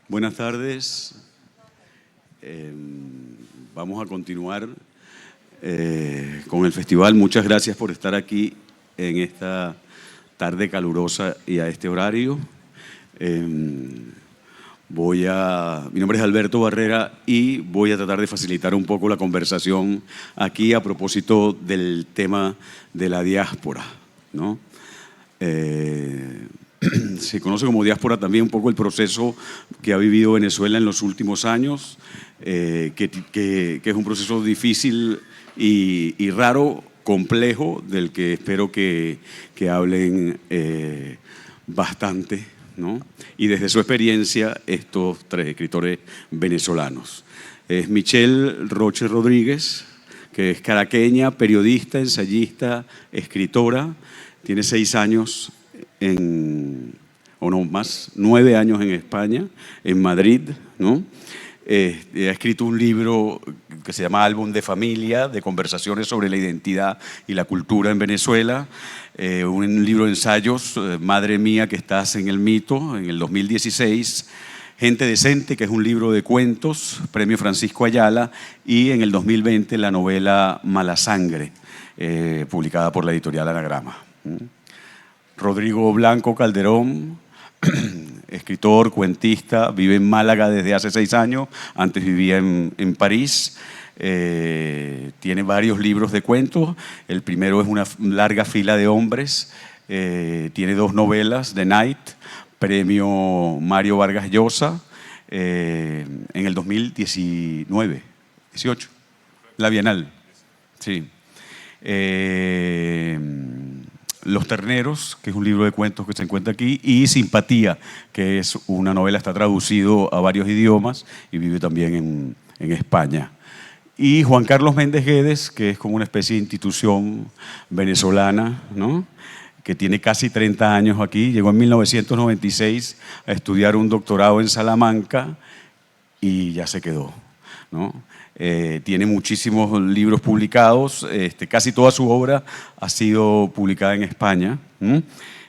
Buenas tardes. Vamos a continuar con el festival. Muchas gracias por estar aquí en esta tarde calurosa y a este horario. Mi nombre es Alberto Barrera y voy a tratar de facilitar un poco la conversación aquí a propósito del tema de la diáspora, ¿no? Se conoce como diáspora también un poco el proceso que ha vivido Venezuela en los últimos años, que es un proceso difícil y raro, complejo, del que espero que hablen bastante, ¿no? Y desde su experiencia, estos tres escritores venezolanos. Es Michelle Roche Rodríguez, que es caraqueña, periodista, ensayista, escritora. Tiene 6 años o no más, 9 años en España, en Madrid, ¿no? Ha escrito un libro que se llama Álbum de Familia, de conversaciones sobre la identidad y la cultura en Venezuela. Un libro de ensayos, Madre mía que estás en el mito, en el 2016. Gente decente, que es un libro de cuentos, Premio Francisco Ayala, y en el 2020 la novela Mala Sangre, publicada por la editorial Anagrama. Rodrigo Blanco Calderón, escritor, cuentista, vive en Málaga desde hace 6 años, antes vivía en París. Tiene varios libros de cuentos. El primero es Una larga fila de hombres. Tiene 2 novelas, The Night, premio Mario Vargas Llosa, en el 2019, 18, la Bienal. Sí. Los terneros, que es un libro de cuentos que se encuentra aquí, y Simpatía, que es una novela, está traducido a varios idiomas y vive también en España. Y Juan Carlos Méndez Guedes, que es como una especie de institución venezolana, ¿no? Que tiene casi 30 años aquí. Llegó en 1996 a estudiar un doctorado en Salamanca y ya se quedó, ¿no? Tiene muchísimos libros publicados, casi toda su obra ha sido publicada en España.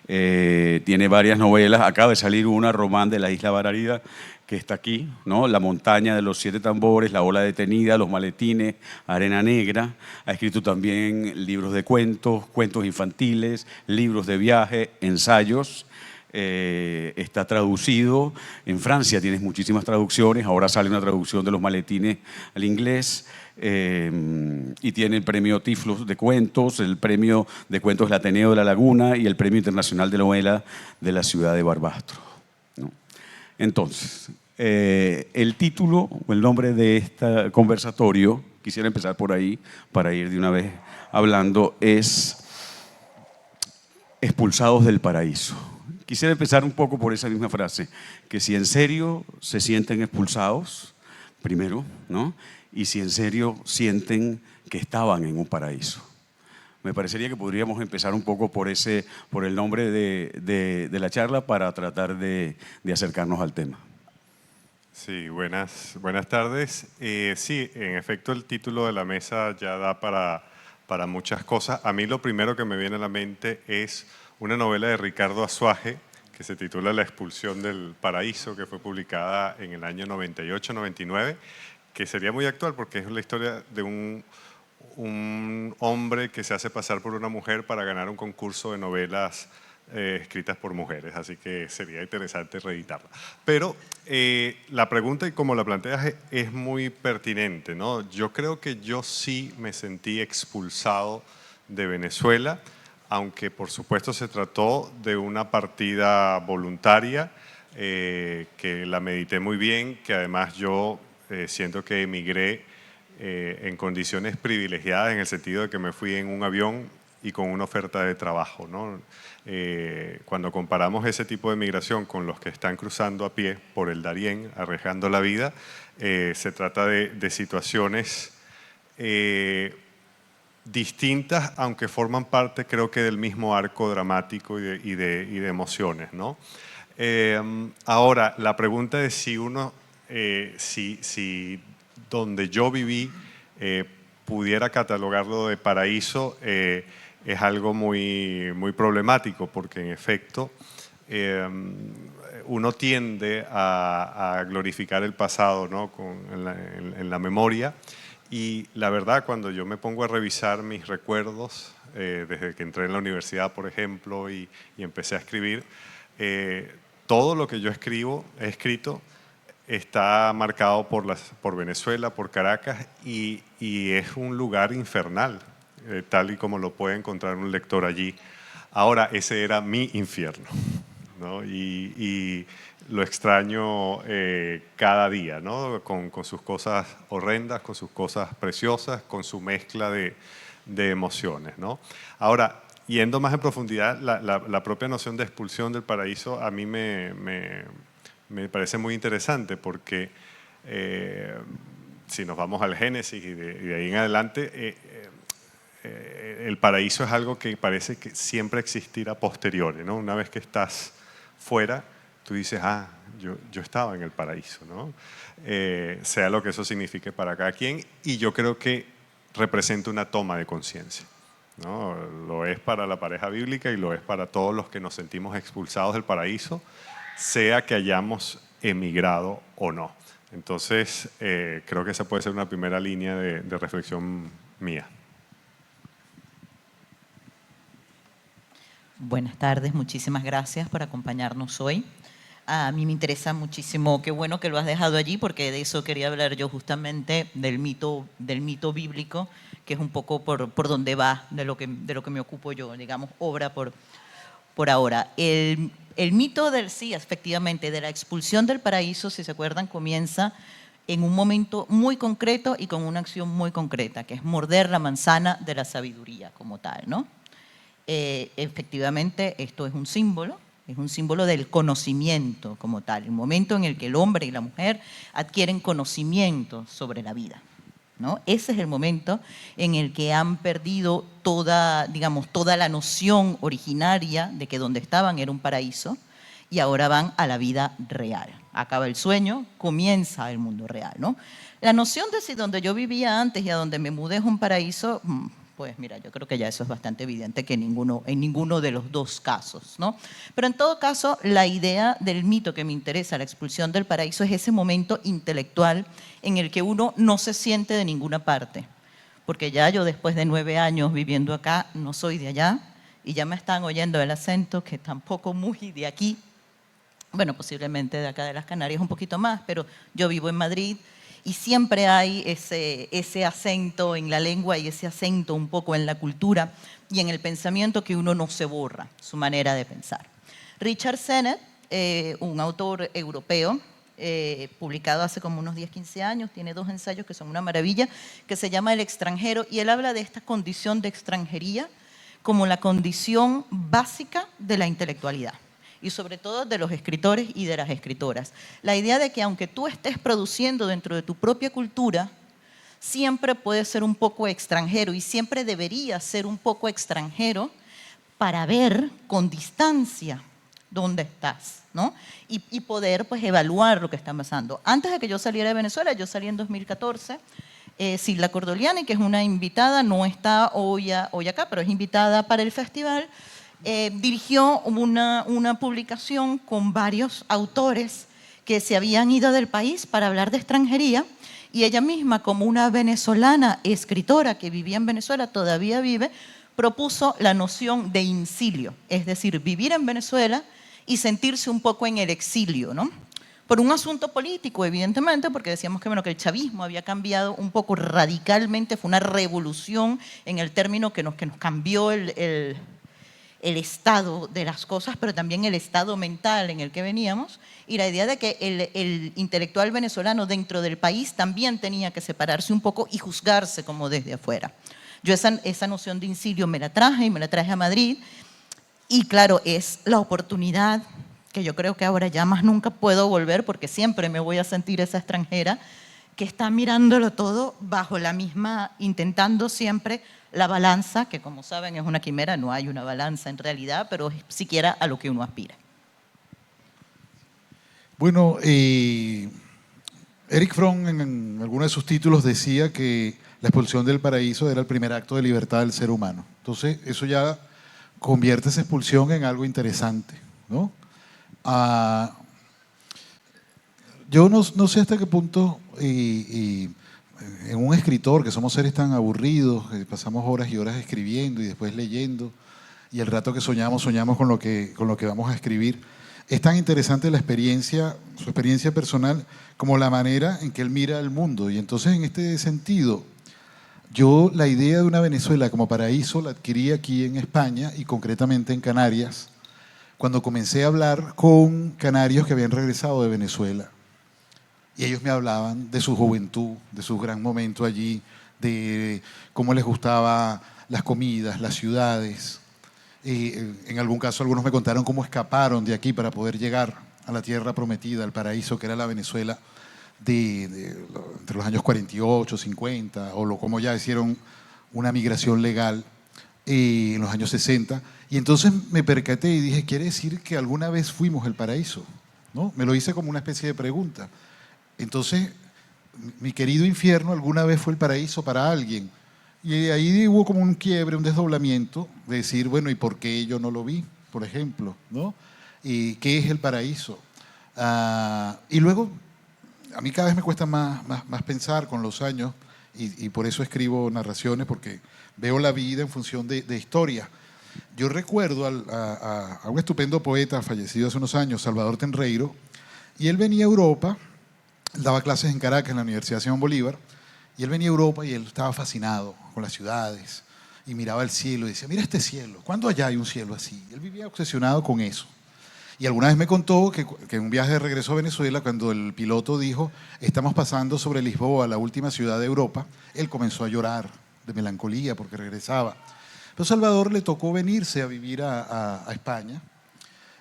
Tiene varias novelas, acaba de salir una, Román de la Isla Bararida, que está aquí, ¿no? La montaña de los 7 tambores, La ola detenida, Los maletines, Arena negra. Ha escrito también libros de cuentos, cuentos infantiles, libros de viaje, ensayos. Está traducido. En Francia tienes muchísimas traducciones, ahora sale una traducción de Los maletines al inglés, y tiene el premio Tiflos de cuentos, el premio de cuentos del Ateneo de La Laguna y el premio internacional de novela de la ciudad de Barbastro, ¿no? Entonces, el título o el nombre de este conversatorio, quisiera empezar por ahí para ir de una vez hablando, es Expulsados del paraíso. Quisiera empezar un poco por esa misma frase, que si en serio se sienten expulsados, primero, ¿no? Y si en serio sienten que estaban en un paraíso. Me parecería que podríamos empezar un poco por el nombre de la charla para tratar de acercarnos al tema. Sí, buenas tardes. Sí, en efecto el título de la mesa ya da para muchas cosas. A mí lo primero que me viene a la mente es una novela de Ricardo Azuaje que se titula La expulsión del paraíso, que fue publicada en el año 98-99, que sería muy actual porque es la historia de un hombre que se hace pasar por una mujer para ganar un concurso de novelas escritas por mujeres, así que sería interesante reeditarla. Pero la pregunta, y como la planteas, es muy pertinente, ¿no? Yo creo que yo sí me sentí expulsado de Venezuela, aunque por supuesto se trató de una partida voluntaria, que la medité muy bien, que además yo siento que emigré en condiciones privilegiadas, en el sentido de que me fui en un avión y con una oferta de trabajo, ¿no? Cuando comparamos ese tipo de migración con los que están cruzando a pie por el Darién, arriesgando la vida, se trata de situaciones distintas, aunque forman parte, creo que, del mismo arco dramático y de emociones, ¿no? Ahora, la pregunta es si si donde yo viví pudiera catalogarlo de paraíso, es algo muy problemático, porque en efecto uno tiende a glorificar el pasado, ¿no? En la memoria. Y la verdad, cuando yo me pongo a revisar mis recuerdos, desde que entré en la universidad, por ejemplo, y empecé a escribir, todo lo que yo he escrito, está marcado por Venezuela, por Caracas, y es un lugar infernal, tal y como lo puede encontrar un lector allí. Ahora, ese era mi infierno, ¿no? Y lo extraño cada día, ¿no? Con sus cosas horrendas, con sus cosas preciosas, con su mezcla de emociones, ¿no? Ahora, yendo más en profundidad, la propia noción de expulsión del paraíso a mí me parece muy interesante porque si nos vamos al Génesis y de ahí en adelante, el paraíso es algo que parece que siempre existirá a posteriori, ¿no? Una vez que estás fuera, tú dices, ah, yo estaba en el paraíso, ¿no? Sea lo que eso signifique para cada quien, y yo creo que representa una toma de conciencia, ¿no? Lo es para la pareja bíblica y lo es para todos los que nos sentimos expulsados del paraíso, sea que hayamos emigrado o no. Entonces, creo que esa puede ser una primera línea de reflexión mía. Buenas tardes, muchísimas gracias por acompañarnos hoy. A mí me interesa muchísimo, qué bueno que lo has dejado allí, porque de eso quería hablar yo justamente, del mito bíblico, que es un poco por donde va, de lo que me ocupo yo, digamos, obra por ahora. El mito sí, efectivamente, de la expulsión del paraíso, si se acuerdan, comienza en un momento muy concreto y con una acción muy concreta, que es morder la manzana de la sabiduría como tal, ¿no? Efectivamente, esto es un símbolo del conocimiento como tal, el momento en el que el hombre y la mujer adquieren conocimiento sobre la vida, ¿no? Ese es el momento en el que han perdido toda la noción originaria de que donde estaban era un paraíso y ahora van a la vida real. Acaba el sueño, comienza el mundo real, ¿no? La noción de si donde yo vivía antes y a donde me mudé es un paraíso, pues mira, yo creo que ya eso es bastante evidente que en ninguno de los dos casos, ¿no? Pero en todo caso, la idea del mito que me interesa, la expulsión del paraíso, es ese momento intelectual en el que uno no se siente de ninguna parte. Porque ya yo, después de 9 años viviendo acá, no soy de allá y ya me están oyendo el acento, que tampoco muy de aquí. Bueno, posiblemente de acá de las Canarias un poquito más, pero yo vivo en Madrid. Y siempre hay ese acento en la lengua y ese acento un poco en la cultura y en el pensamiento que uno no se borra, su manera de pensar. Richard Sennett, un autor europeo, publicado hace como unos 10, 15 años, tiene 2 ensayos que son una maravilla, que se llama El extranjero, y él habla de esta condición de extranjería como la condición básica de la intelectualidad, y sobre todo de los escritores y de las escritoras. La idea de que aunque tú estés produciendo dentro de tu propia cultura, siempre puedes ser un poco extranjero y siempre deberías ser un poco extranjero para ver con distancia dónde estás, ¿no? Y poder pues evaluar lo que está pasando. Antes de que yo saliera de Venezuela, yo salí en 2014, Silda Cordoliani, que es una invitada, no está hoy acá, pero es invitada para el festival, dirigió una publicación con varios autores que se habían ido del país para hablar de extranjería, y ella misma, como una venezolana escritora que vivía en Venezuela, todavía vive, propuso la noción de incilio, es decir, vivir en Venezuela y sentirse un poco en el exilio, ¿no? Por un asunto político, evidentemente, porque decíamos que, bueno, que el chavismo había cambiado un poco radicalmente, fue una revolución en el término que nos cambió el estado de las cosas, pero también el estado mental en el que veníamos, y la idea de que el intelectual venezolano dentro del país también tenía que separarse un poco y juzgarse como desde afuera. Yo esa noción de incilio me la traje a Madrid, y claro, es la oportunidad que yo creo que ahora ya más nunca puedo volver, porque siempre me voy a sentir esa extranjera que está mirándolo todo bajo la misma, intentando siempre la balanza, que como saben es una quimera, no hay una balanza en realidad, pero es siquiera a lo que uno aspira. Bueno, Erich Fromm en alguno de sus títulos decía que la expulsión del paraíso era el primer acto de libertad del ser humano. Entonces, eso ya convierte esa expulsión en algo interesante, ¿no? yo no sé hasta qué punto en un escritor, que somos seres tan aburridos, que pasamos horas y horas escribiendo y después leyendo, y el rato que soñamos con lo que vamos a escribir. Es tan interesante la experiencia, su experiencia personal, como la manera en que él mira el mundo. Y entonces, en este sentido, yo la idea de una Venezuela como paraíso la adquirí aquí en España y concretamente en Canarias, cuando comencé a hablar con canarios que habían regresado de Venezuela. Y ellos me hablaban de su juventud, de su gran momento allí, de cómo les gustaba las comidas, las ciudades. En algún caso algunos me contaron cómo escaparon de aquí para poder llegar a la tierra prometida, al paraíso que era la Venezuela entre los años 48, 50, como ya hicieron una migración legal en los años 60. Y entonces me percaté y dije, quiere decir que alguna vez fuimos el paraíso, ¿no? Me lo hice como una especie de pregunta. Entonces, mi querido infierno alguna vez fue el paraíso para alguien. Y ahí hubo como un quiebre, un desdoblamiento de decir, bueno, ¿y por qué yo no lo vi? Por ejemplo, ¿no? ¿Y qué es el paraíso? Y luego, a mí cada vez me cuesta más pensar con los años, y por eso escribo narraciones, porque veo la vida en función de historia. Yo recuerdo a un estupendo poeta fallecido hace unos años, Salvador Tenreiro, y él venía a Europa, daba clases en Caracas, en la Universidad Simón Bolívar, y él venía a Europa y él estaba fascinado con las ciudades, y miraba el cielo y decía, mira este cielo, ¿cuándo allá hay un cielo así? Él vivía obsesionado con eso. Y alguna vez me contó que en un viaje de regreso a Venezuela, cuando el piloto dijo, estamos pasando sobre Lisboa, la última ciudad de Europa, él comenzó a llorar de melancolía porque regresaba. Pero a Salvador le tocó venirse a vivir a España,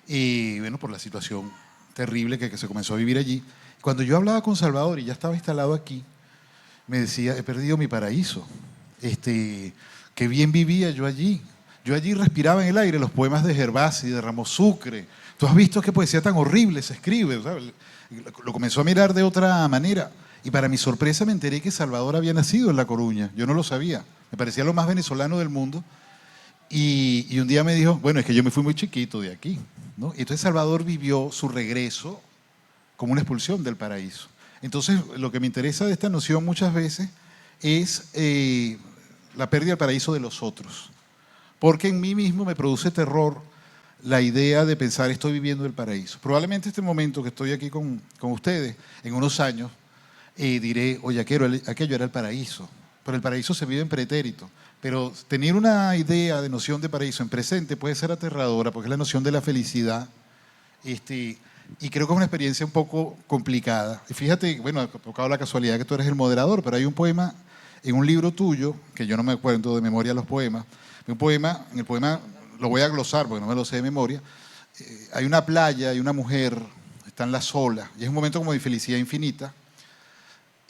y bueno, por la situación terrible que se comenzó a vivir allí. Cuando yo hablaba con Salvador y ya estaba instalado aquí, me decía, he perdido mi paraíso. Qué bien vivía yo allí. Yo allí respiraba en el aire los poemas de Gervasi, de Ramos Sucre. Tú has visto qué poesía tan horrible se escribe, ¿sabes? Lo comenzó a mirar de otra manera. Y para mi sorpresa me enteré que Salvador había nacido en La Coruña. Yo no lo sabía. Me parecía lo más venezolano del mundo. Y un día me dijo, bueno, es que yo me fui muy chiquito de aquí, ¿no? Y entonces Salvador vivió su regreso como una expulsión del paraíso. Entonces, lo que me interesa de esta noción muchas veces es la pérdida del paraíso de los otros. Porque en mí mismo me produce terror la idea de pensar estoy viviendo el paraíso. Probablemente este momento que estoy aquí con ustedes, en unos años, diré, oye, aquello era el paraíso. Pero el paraíso se vive en pretérito. Pero tener una idea de noción de paraíso en presente puede ser aterradora porque es la noción de la felicidad. Y creo que es una experiencia un poco complicada. Y fíjate, bueno, ha tocado la casualidad que tú eres el moderador, pero hay un poema en un libro tuyo, que yo no me acuerdo de memoria los poemas, en el poema lo voy a glosar porque no me lo sé de memoria, hay una playa, hay una mujer, están las olas, y es un momento como de felicidad infinita,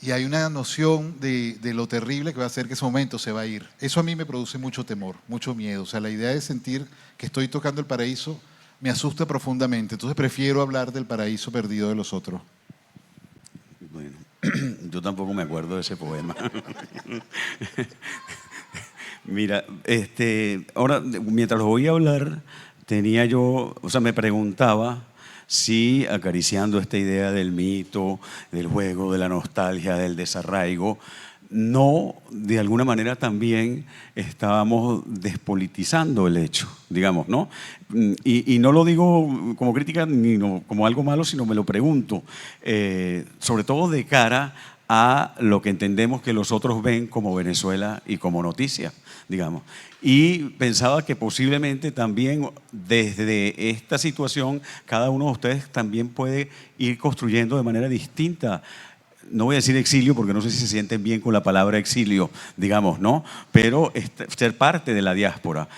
y hay una noción de lo terrible que va a ser que ese momento se va a ir. Eso a mí me produce mucho temor, mucho miedo. O sea, la idea de sentir que estoy tocando el paraíso me asusta profundamente. Entonces prefiero hablar del paraíso perdido de los otros. Bueno, yo tampoco me acuerdo de ese poema. Mira, ahora, mientras los oía hablar, me preguntaba si acariciando esta idea del mito, del juego, de la nostalgia, del desarraigo, no, de alguna manera también estábamos despolitizando el hecho, digamos, ¿no? Y no lo digo como crítica ni como algo malo, sino me lo pregunto, sobre todo de cara a lo que entendemos que los otros ven como Venezuela y como noticia, digamos. Y pensaba que posiblemente también desde esta situación cada uno de ustedes también puede ir construyendo de manera distinta. No voy a decir exilio porque no sé si se sienten bien con la palabra exilio, digamos, ¿no? Pero ser parte de la diáspora.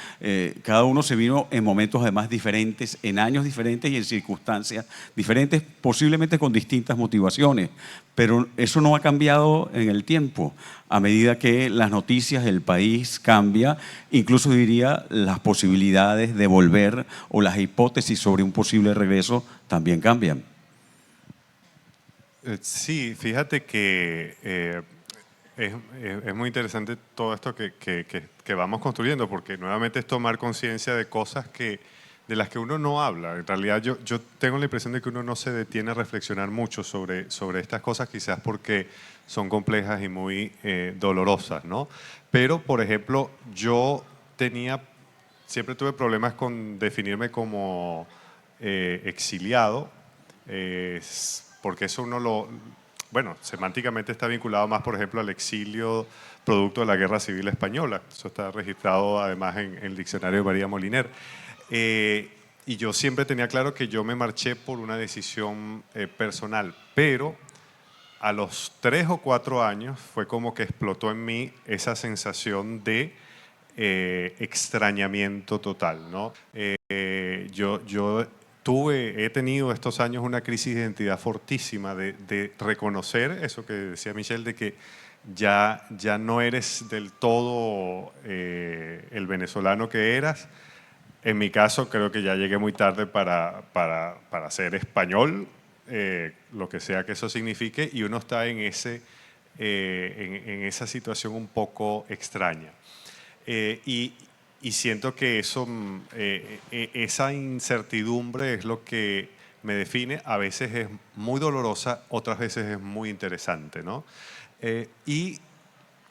Cada uno se vino en momentos además diferentes, en años diferentes y en circunstancias diferentes, posiblemente con distintas motivaciones. Pero eso no ha cambiado en el tiempo. A medida que las noticias del país cambia, incluso diría las posibilidades de volver o las hipótesis sobre un posible regreso también cambian. Sí, fíjate que es muy interesante todo esto que vamos construyendo, porque nuevamente es tomar conciencia de cosas que de las que uno no habla. En realidad yo tengo la impresión de que uno no se detiene a reflexionar mucho sobre estas cosas, quizás porque son complejas y muy dolorosas, ¿no? Pero, por ejemplo, yo siempre tuve problemas con definirme como exiliado, porque eso bueno, semánticamente está vinculado más, por ejemplo, al exilio producto de la Guerra Civil Española. Eso está registrado además en el diccionario de María Moliner. Y yo siempre tenía claro que yo me marché por una decisión personal, pero a los 3 o 4 años fue como que explotó en mí esa sensación de extrañamiento total, ¿no? Yo he tenido estos años una crisis de identidad fortísima de reconocer eso que decía Michelle, de que ya no eres del todo el venezolano que eras. En mi caso, creo que ya llegué muy tarde para ser español, lo que sea que eso signifique, y uno está en esa situación un poco extraña. Y siento que esa incertidumbre es lo que me define. A veces es muy dolorosa, otras veces es muy interesante, ¿no? Y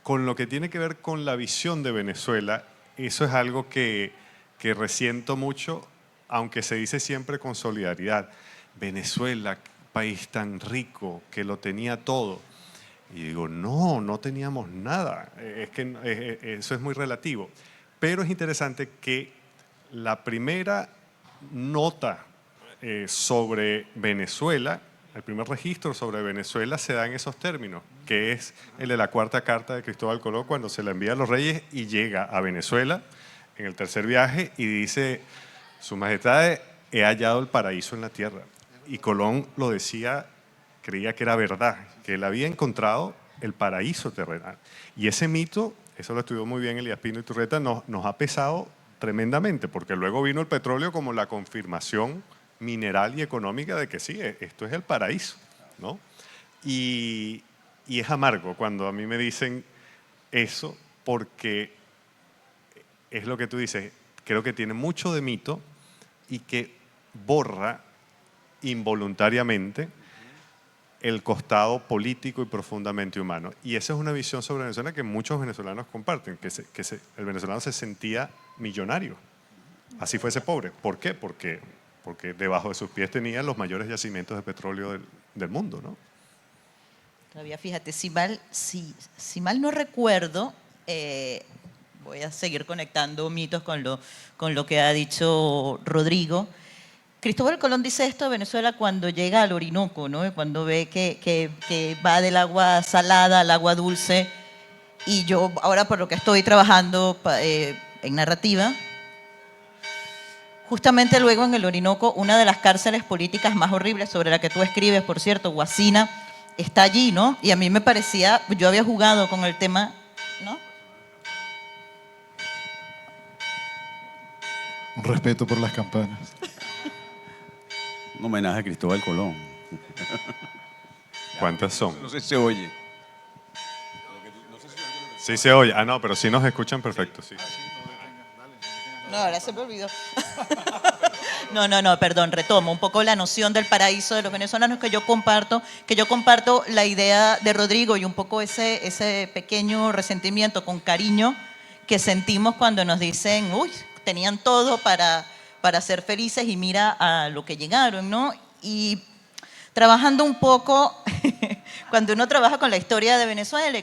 con lo que tiene que ver con la visión de Venezuela, eso es algo que resiento mucho, aunque se dice siempre con solidaridad. Venezuela, país tan rico, que lo tenía todo. Y digo, no teníamos nada. Es que eso es muy relativo. Pero es interesante que la primera nota sobre Venezuela, el primer registro sobre Venezuela se da en esos términos, que es el de la cuarta carta de Cristóbal Colón cuando se la envía a los reyes y llega a Venezuela en el tercer viaje y dice, Su Majestad, he hallado el paraíso en la tierra. Y Colón lo decía, creía que era verdad, que él había encontrado el paraíso terrenal. Y ese mito, eso lo estudió muy bien Elías Pino Iturreta, nos ha pesado tremendamente, porque luego vino el petróleo como la confirmación mineral y económica de que sí, esto es el paraíso, ¿no? Y es amargo cuando a mí me dicen eso, porque es lo que tú dices, creo que tiene mucho de mito y que borra involuntariamente el costado político y profundamente humano. Y esa es una visión sobre Venezuela que muchos venezolanos comparten, que el venezolano se sentía millonario, así fuese pobre. ¿Por qué? Porque debajo de sus pies tenía los mayores yacimientos de petróleo del mundo, ¿no? Todavía fíjate, si mal no recuerdo, voy a seguir conectando mitos con lo que ha dicho Rodrigo. Cristóbal Colón dice esto de Venezuela cuando llega al Orinoco, ¿no? Y cuando ve que va del agua salada al agua dulce. Y yo ahora por lo que estoy trabajando en narrativa, justamente luego en el Orinoco, una de las cárceles políticas más horribles sobre la que tú escribes, por cierto, Guasina, está allí, ¿no? Y a mí me parecía, yo había jugado con el tema, ¿no? Un respeto por las campanas. Un homenaje a Cristóbal Colón. ¿Cuántas son? No sé si se oye. Sí se oye. Ah, no, pero sí nos escuchan perfecto, sí. No, ahora se me olvidó. No, perdón, retomo un poco la noción del paraíso de los venezolanos que yo comparto la idea de Rodrigo y un poco ese pequeño resentimiento con cariño que sentimos cuando nos dicen, uy, tenían todo para ser felices y mira a lo que llegaron, ¿no? Y trabajando un poco, cuando uno trabaja con la historia de Venezuela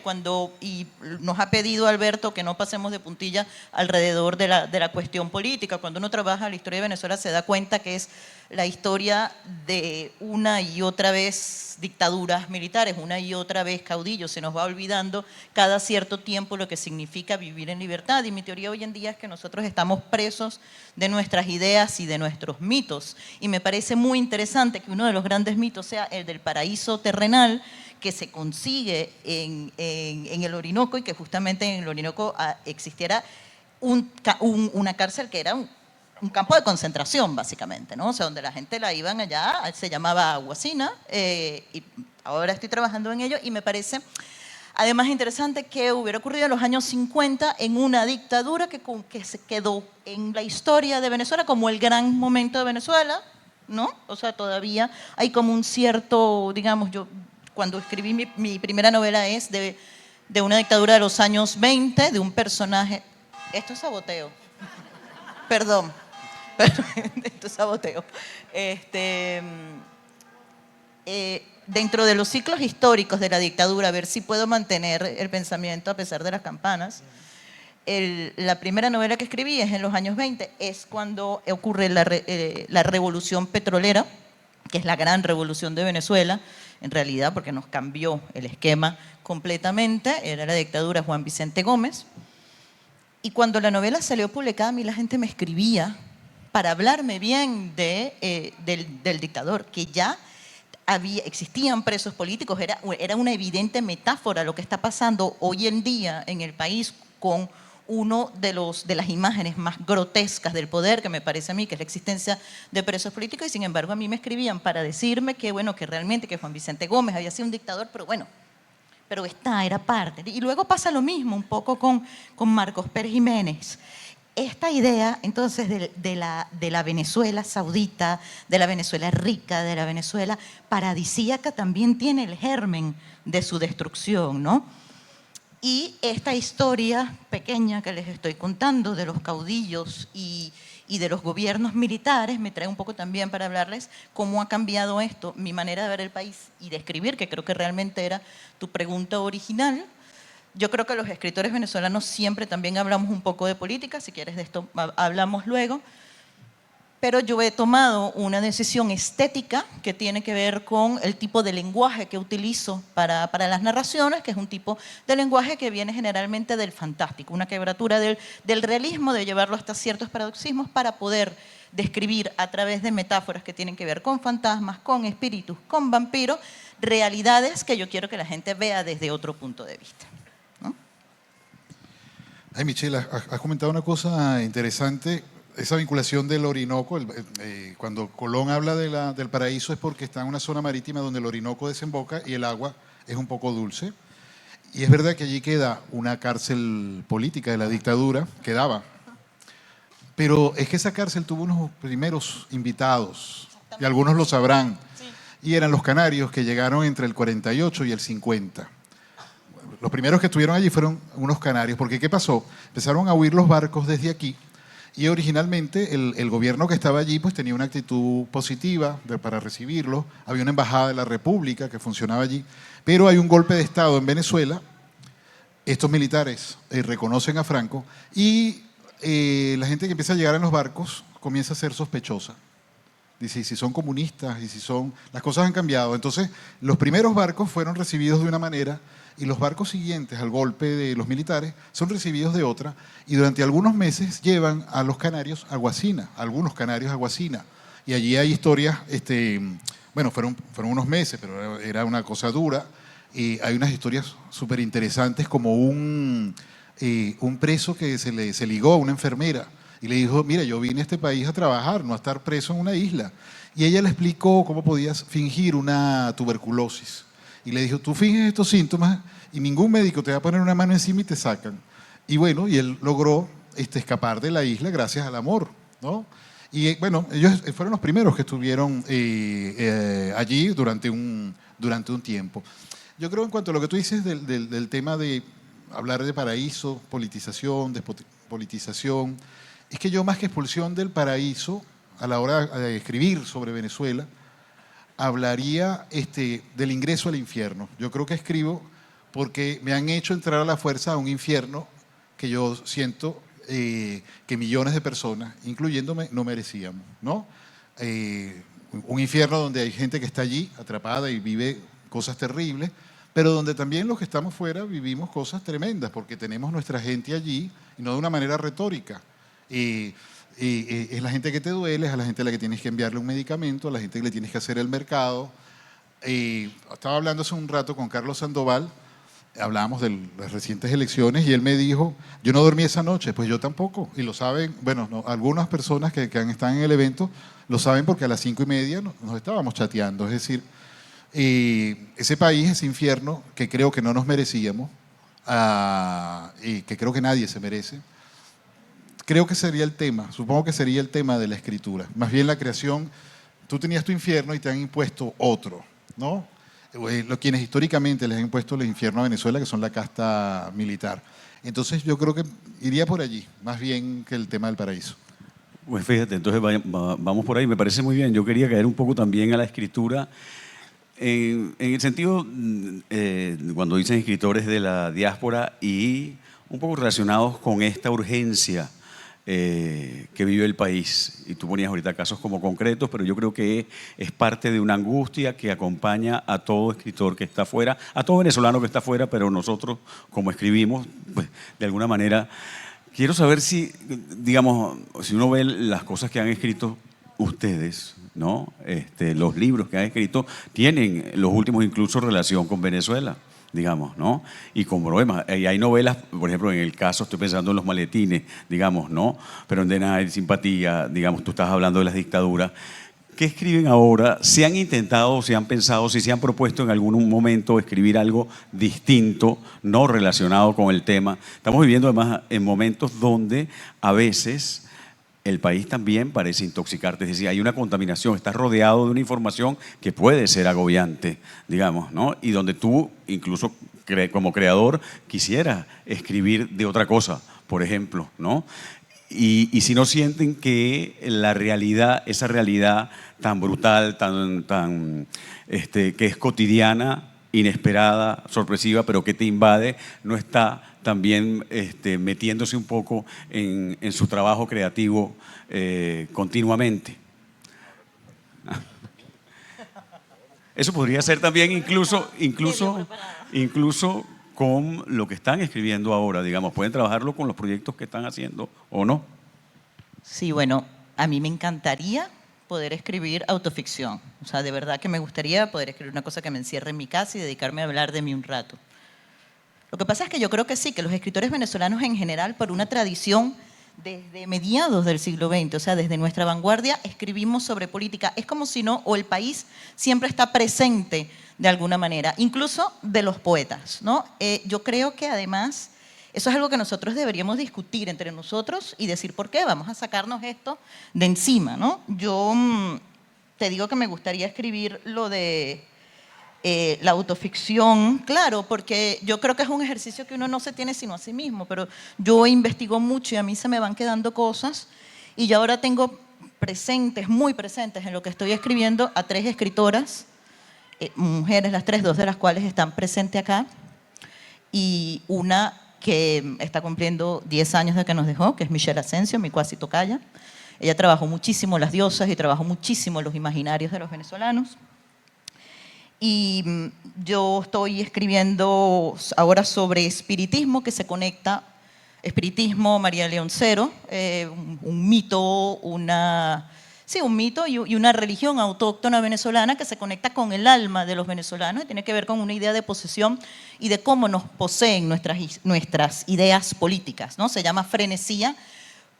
y nos ha pedido Alberto que no pasemos de puntilla alrededor de la cuestión política, cuando uno trabaja la historia de Venezuela se da cuenta que es la historia de una y otra vez dictaduras militares, una y otra vez caudillos. Se nos va olvidando cada cierto tiempo lo que significa vivir en libertad. Y mi teoría hoy en día es que nosotros estamos presos de nuestras ideas y de nuestros mitos. Y me parece muy interesante que uno de los grandes mitos sea el del paraíso terrenal que se consigue en el Orinoco y que justamente en el Orinoco existiera una cárcel que era un campo de concentración, básicamente, ¿no? O sea, donde la gente la iban allá, se llamaba Guasina, y ahora estoy trabajando en ello y me parece Además, interesante que hubiera ocurrido en los años 50 en una dictadura que se quedó en la historia de Venezuela como el gran momento de Venezuela, ¿no? O sea, todavía hay como un cierto, digamos, yo cuando escribí mi primera novela es de una dictadura de los años 20, de un personaje... Esto es saboteo. Perdón. Esto es saboteo. Dentro de los ciclos históricos de la dictadura, a ver si puedo mantener el pensamiento a pesar de las campanas. La primera novela que escribí es en los años 20, es cuando ocurre la revolución petrolera, que es la gran revolución de Venezuela, en realidad porque nos cambió el esquema completamente, era la dictadura de Juan Vicente Gómez. Y cuando la novela salió publicada, a mí la gente me escribía para hablarme bien del dictador, que ya existían presos políticos, era una evidente metáfora lo que está pasando hoy en día en el país con uno de las imágenes más grotescas del poder, que me parece a mí, que es la existencia de presos políticos, y sin embargo a mí me escribían para decirme que, bueno, que realmente que Juan Vicente Gómez había sido un dictador, pero bueno, pero era parte. Y luego pasa lo mismo un poco con Marcos Pérez Jiménez. Esta idea, entonces, de la Venezuela saudita, de la Venezuela rica, de la Venezuela paradisíaca, también tiene el germen de su destrucción, ¿no? Y esta historia pequeña que les estoy contando de los caudillos y de los gobiernos militares me trae un poco también para hablarles cómo ha cambiado esto, mi manera de ver el país y de escribir, que creo que realmente era tu pregunta original. Yo creo que los escritores venezolanos siempre también hablamos un poco de política, si quieres de esto hablamos luego, pero yo he tomado una decisión estética que tiene que ver con el tipo de lenguaje que utilizo para las narraciones, que es un tipo de lenguaje que viene generalmente del fantástico, una quebratura del realismo, de llevarlo hasta ciertos paradoxismos para poder describir a través de metáforas que tienen que ver con fantasmas, con espíritus, con vampiros, realidades que yo quiero que la gente vea desde otro punto de vista. Ay, Michelle, has comentado una cosa interesante, esa vinculación del Orinoco. Cuando Colón habla del paraíso es porque está en una zona marítima donde el Orinoco desemboca y el agua es un poco dulce. Y es verdad que allí queda una cárcel política de la dictadura, quedaba. Pero es que esa cárcel tuvo unos primeros invitados, y algunos lo sabrán, y eran los canarios que llegaron entre el 48 y el 50. Los primeros que estuvieron allí fueron unos canarios, porque ¿qué pasó? Empezaron a huir los barcos desde aquí y originalmente el gobierno que estaba allí pues tenía una actitud positiva para recibirlos, había una embajada de la República que funcionaba allí, pero hay un golpe de Estado en Venezuela, estos militares reconocen a Franco y la gente que empieza a llegar en los barcos comienza a ser sospechosa. Dice, y si son comunistas, y si son... Las cosas han cambiado. Entonces, los primeros barcos fueron recibidos de una manera y los barcos siguientes al golpe de los militares son recibidos de otra y durante algunos meses llevan a los canarios a Guasina, algunos canarios a Guasina. Y allí hay historias, bueno, fueron unos meses, pero era una cosa dura. Y hay unas historias súper interesantes como un preso que se ligó a una enfermera y le dijo, mira, yo vine a este país a trabajar, no a estar preso en una isla. Y ella le explicó cómo podías fingir una tuberculosis. Y le dijo, tú finges estos síntomas y ningún médico te va a poner una mano encima y te sacan. Y bueno, y él logró escapar de la isla gracias al amor, ¿no? Y bueno, ellos fueron los primeros que estuvieron allí durante un tiempo. Yo creo en cuanto a lo que tú dices del tema de hablar de paraíso, politización, despolitización, es que yo más que expulsión del paraíso, a la hora de escribir sobre Venezuela, hablaría del ingreso al infierno. Yo creo que escribo porque me han hecho entrar a la fuerza a un infierno que yo siento que millones de personas, incluyéndome, no merecíamos, ¿no? Un infierno donde hay gente que está allí atrapada y vive cosas terribles, pero donde también los que estamos fuera vivimos cosas tremendas porque tenemos nuestra gente allí y no de una manera retórica. Es la gente que te duele, es a la gente a la que tienes que enviarle un medicamento, a la gente que le tienes que hacer el mercado. Estaba hablando hace un rato con Carlos Sandoval, hablábamos de las recientes elecciones y él me dijo, yo no dormí esa noche, pues yo tampoco, y lo saben, bueno, no, algunas personas que están en el evento lo saben porque a las 5:30 nos estábamos chateando, es decir, Ese país, ese infierno, que creo que no nos merecíamos, y que creo que nadie se merece, creo que sería el tema, supongo que sería el tema de la escritura. Más bien la creación, tú tenías tu infierno y te han impuesto otro, ¿no? Quienes históricamente les han impuesto el infierno a Venezuela, que son la casta militar. Entonces yo creo que iría por allí, más bien que el tema del paraíso. Pues fíjate, entonces vamos por ahí, me parece muy bien. Yo quería caer un poco también a la escritura, en el sentido, cuando dicen escritores de la diáspora y un poco relacionados con esta urgencia que vive el país. Y tú ponías ahorita casos como concretos, pero yo creo que es parte de una angustia que acompaña a todo escritor que está afuera, a todo venezolano que está afuera, pero nosotros, como escribimos, pues de alguna manera, quiero saber si, digamos, si uno ve las cosas que han escrito ustedes, ¿no? Los libros que han escrito tienen los últimos incluso relación con Venezuela, digamos, ¿no? Y con problemas. Y hay novelas, por ejemplo, en el caso, estoy pensando en Los Maletines, digamos, ¿no? Pero en De hay Simpatía, digamos, tú estás hablando de las dictaduras. ¿Qué escriben ahora? ¿Se han intentado, se han pensado, si se han propuesto en algún momento escribir algo distinto, no relacionado con el tema? Estamos viviendo además en momentos donde a veces el país también parece intoxicarte, es decir, hay una contaminación, estás rodeado de una información que puede ser agobiante, digamos, ¿no? Y donde tú, incluso como creador, quisieras escribir de otra cosa, por ejemplo, ¿no? Y si no sienten que la realidad, esa realidad tan brutal, que es cotidiana, inesperada, sorpresiva, pero que te invade, no está también metiéndose un poco en su trabajo creativo continuamente. Eso podría ser también incluso con lo que están escribiendo ahora, digamos, pueden trabajarlo con los proyectos que están haciendo o no. Sí, bueno, a mí me encantaría poder escribir autoficción. O sea, de verdad que me gustaría poder escribir una cosa que me encierre en mi casa y dedicarme a hablar de mí un rato. Lo que pasa es que yo creo que sí, que los escritores venezolanos en general, por una tradición desde mediados del siglo XX, o sea, desde nuestra vanguardia, escribimos sobre política. Es como si no, o el país siempre está presente de alguna manera, incluso de los poetas, ¿no? Yo creo que además eso es algo que nosotros deberíamos discutir entre nosotros y decir por qué, vamos a sacarnos esto de encima, ¿no? Yo te digo que me gustaría escribir lo de la autoficción, claro, porque yo creo que es un ejercicio que uno no se tiene sino a sí mismo, pero yo investigo mucho y a mí se me van quedando cosas y yo ahora tengo presentes, muy presentes en lo que estoy escribiendo a 3 escritoras, mujeres las 3, 2 de las cuales están presentes acá y una que está cumpliendo 10 años de que nos dejó, que es Michelle Asensio, mi cuasi tocaya. Ella trabajó muchísimo las diosas y trabajó muchísimo los imaginarios de los venezolanos. Y yo estoy escribiendo ahora sobre espiritismo, que se conecta, espiritismo, María León Cero, un mito, un mito y una religión autóctona venezolana que se conecta con el alma de los venezolanos y tiene que ver con una idea de posesión y de cómo nos poseen nuestras ideas políticas, ¿no? Se llama frenesía,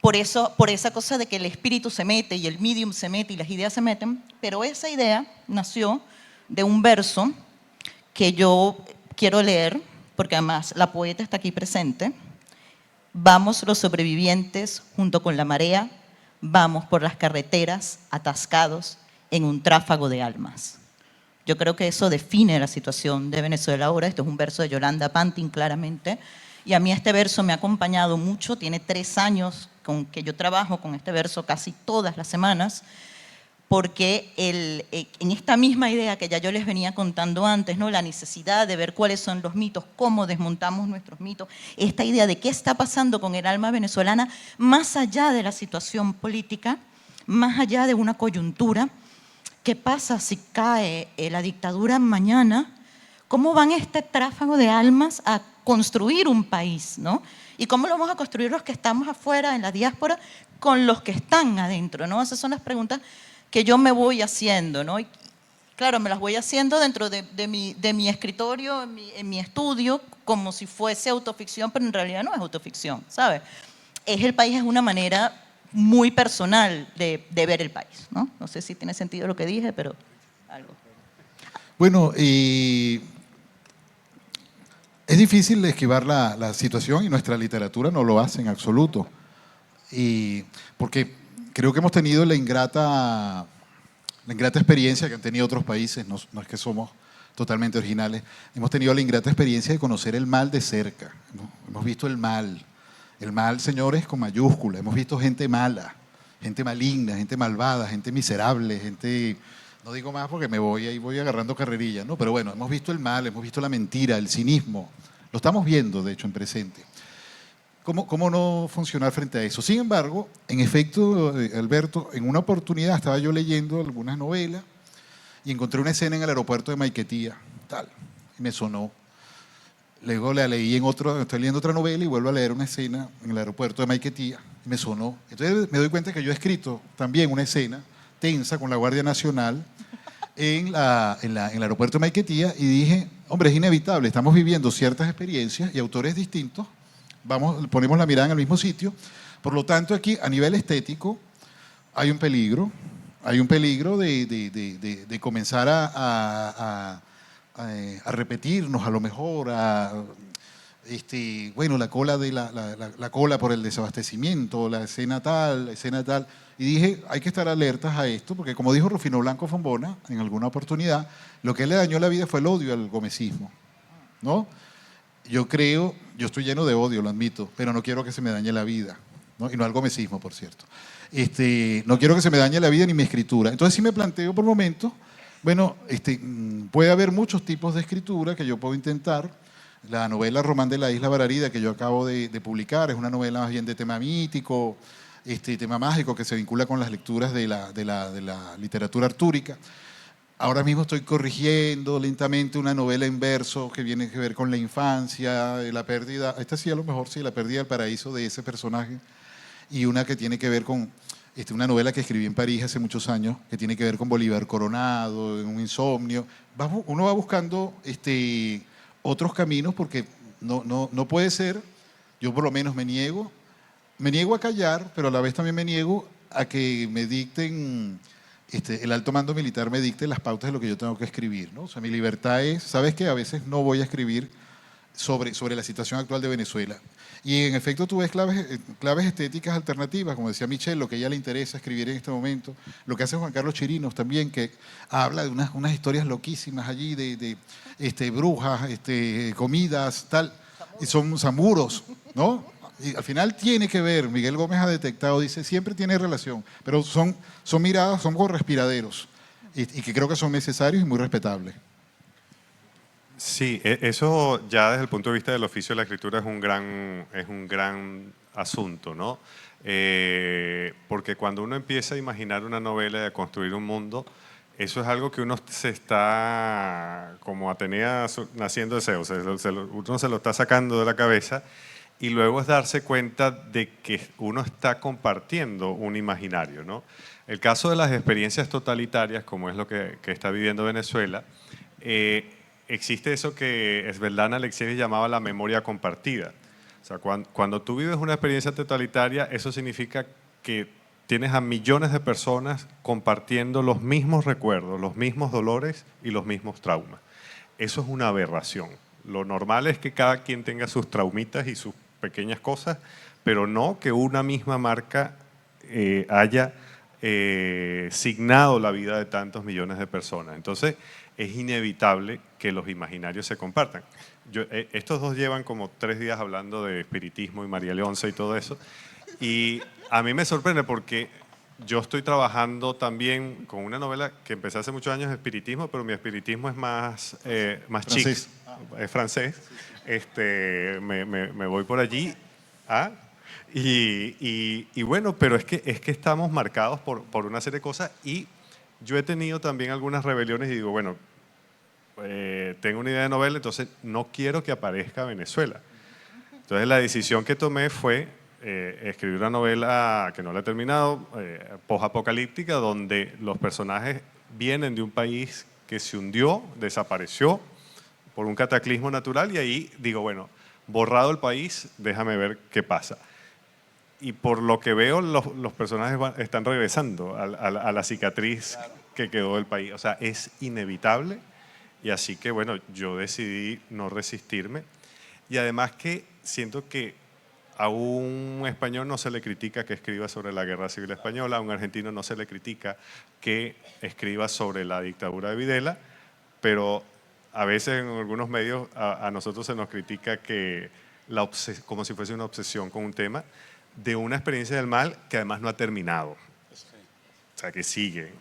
por esa cosa de que el espíritu se mete y el medium se mete y las ideas se meten, pero esa idea nació de un verso que yo quiero leer, porque además la poeta está aquí presente. Vamos los sobrevivientes junto con la marea, vamos por las carreteras atascados en un tráfago de almas. Yo creo que eso define la situación de Venezuela ahora. Esto es un verso de Yolanda Pantin, claramente. Y a mí este verso me ha acompañado mucho. Tiene 3 años con que yo trabajo con este verso casi todas las semanas, porque en esta misma idea que ya yo les venía contando antes, ¿no? La necesidad de ver cuáles son los mitos, cómo desmontamos nuestros mitos, esta idea de qué está pasando con el alma venezolana, más allá de la situación política, más allá de una coyuntura, qué pasa si cae la dictadura mañana, cómo van este tráfago de almas a construir un país, ¿no? Y cómo lo vamos a construir los que estamos afuera en la diáspora con los que están adentro, ¿no? Esas son las preguntas que yo me voy haciendo, ¿no? Y claro, me las voy haciendo dentro de mi escritorio, en mi estudio, como si fuese autoficción, pero en realidad no es autoficción, ¿sabes? El país es una manera muy personal de ver el país, ¿no? No sé si tiene sentido lo que dije, pero algo. Bueno, es difícil esquivar la situación y nuestra literatura no lo hace en absoluto. Porque creo que hemos tenido la ingrata experiencia que han tenido otros países, no es que somos totalmente originales, hemos tenido la ingrata experiencia de conocer el mal de cerca, ¿no? Hemos visto el mal, señores, con mayúscula, hemos visto gente mala, gente maligna, gente malvada, gente miserable, gente, no digo más porque voy agarrando carrerilla, ¿no? Pero bueno, hemos visto el mal, hemos visto la mentira, el cinismo, lo estamos viendo, de hecho, en presente. ¿Cómo no funcionar frente a eso? Sin embargo, en efecto, Alberto, en una oportunidad estaba yo leyendo algunas novelas y encontré una escena en el aeropuerto de Maiquetía, tal, y me sonó. Luego la leí estoy leyendo otra novela y vuelvo a leer una escena en el aeropuerto de Maiquetía, y me sonó. Entonces me doy cuenta que yo he escrito también una escena tensa con la Guardia Nacional en el aeropuerto de Maiquetía y dije, hombre, es inevitable, estamos viviendo ciertas experiencias y autores distintos, ponemos la mirada en el mismo sitio, por lo tanto aquí a nivel estético hay un peligro de comenzar a repetirnos a lo mejor, la cola, la cola por el desabastecimiento, la escena tal, y dije, hay que estar alertas a esto, porque como dijo Rufino Blanco Fombona en alguna oportunidad, lo que él le dañó la vida fue el odio al gomecismo, ¿no? Yo estoy lleno de odio, lo admito, pero no quiero que se me dañe la vida, ¿no? Y no al gomecismo, por cierto. No quiero que se me dañe la vida ni mi escritura. Entonces sí me planteo por momentos, bueno, puede haber muchos tipos de escritura que yo puedo intentar. La novela Román de la Isla Bararida que yo acabo de publicar es una novela más bien de tema mítico, tema mágico que se vincula con las lecturas de la literatura artúrica. Ahora mismo estoy corrigiendo lentamente una novela en verso que viene que ver con la infancia, la pérdida, esta sí a lo mejor sí, la pérdida del paraíso de ese personaje, y una que tiene que ver con una novela que escribí en París hace muchos años, que tiene que ver con Bolívar Coronado, en un insomnio. Uno va buscando otros caminos porque no puede ser, yo por lo menos me niego a callar, pero a la vez también me niego a que me dicten, el alto mando militar me dicte las pautas de lo que yo tengo que escribir, ¿no? O sea, mi libertad es, ¿sabes qué? A veces no voy a escribir sobre la situación actual de Venezuela. Y en efecto tú ves claves estéticas alternativas, como decía Michelle, lo que a ella le interesa escribir en este momento, lo que hace Juan Carlos Chirinos también, que habla de unas historias loquísimas allí, de brujas, comidas, tal, y son zamuros, ¿no? Y al final tiene que ver, Miguel Gómez ha detectado, dice, siempre tiene relación, pero son miradas, son como respiraderos, y que creo que son necesarios y muy respetables. Sí, eso ya desde el punto de vista del oficio de la escritura es un gran asunto, ¿no? Porque cuando uno empieza a imaginar una novela y a construir un mundo, eso es algo que uno se está, como Atenea naciendo de Zeus, uno se lo está sacando de la cabeza y luego es darse cuenta de que uno está compartiendo un imaginario, ¿no? El caso de las experiencias totalitarias, como es lo que está viviendo Venezuela, existe eso que Svetlana Alexievich llamaba la memoria compartida. O sea, cuando tú vives una experiencia totalitaria, eso significa que tienes a millones de personas compartiendo los mismos recuerdos, los mismos dolores y los mismos traumas. Eso es una aberración. Lo normal es que cada quien tenga sus traumitas y sus pequeñas cosas, pero no que una misma marca haya signado la vida de tantos millones de personas. Entonces, es inevitable que los imaginarios se compartan. Estos dos llevan como 3 días hablando de espiritismo y María Leonza y todo eso, y a mí me sorprende porque yo estoy trabajando también con una novela que empecé hace muchos años, espiritismo, pero mi espiritismo es más chic, es francés. Me voy por allí. Y bueno, pero es que estamos marcados por una serie de cosas y yo he tenido también algunas rebeliones y digo, bueno, tengo una idea de novela, entonces no quiero que aparezca Venezuela. Entonces la decisión que tomé fue escribir una novela que no la he terminado, post-apocalíptica, donde los personajes vienen de un país que se hundió, desapareció por un cataclismo natural y ahí digo, bueno, borrado el país, déjame ver qué pasa. Y por lo que veo, los personajes están regresando a la cicatriz que quedó del país. O sea, es inevitable Y así que, bueno, yo decidí no resistirme. Y además que siento que a un español no se le critica que escriba sobre la Guerra Civil Española, a un argentino no se le critica que escriba sobre la dictadura de Videla, pero a veces en algunos medios a nosotros se nos critica que como si fuese una obsesión con un tema de una experiencia del mal que además no ha terminado. O sea, que sigue.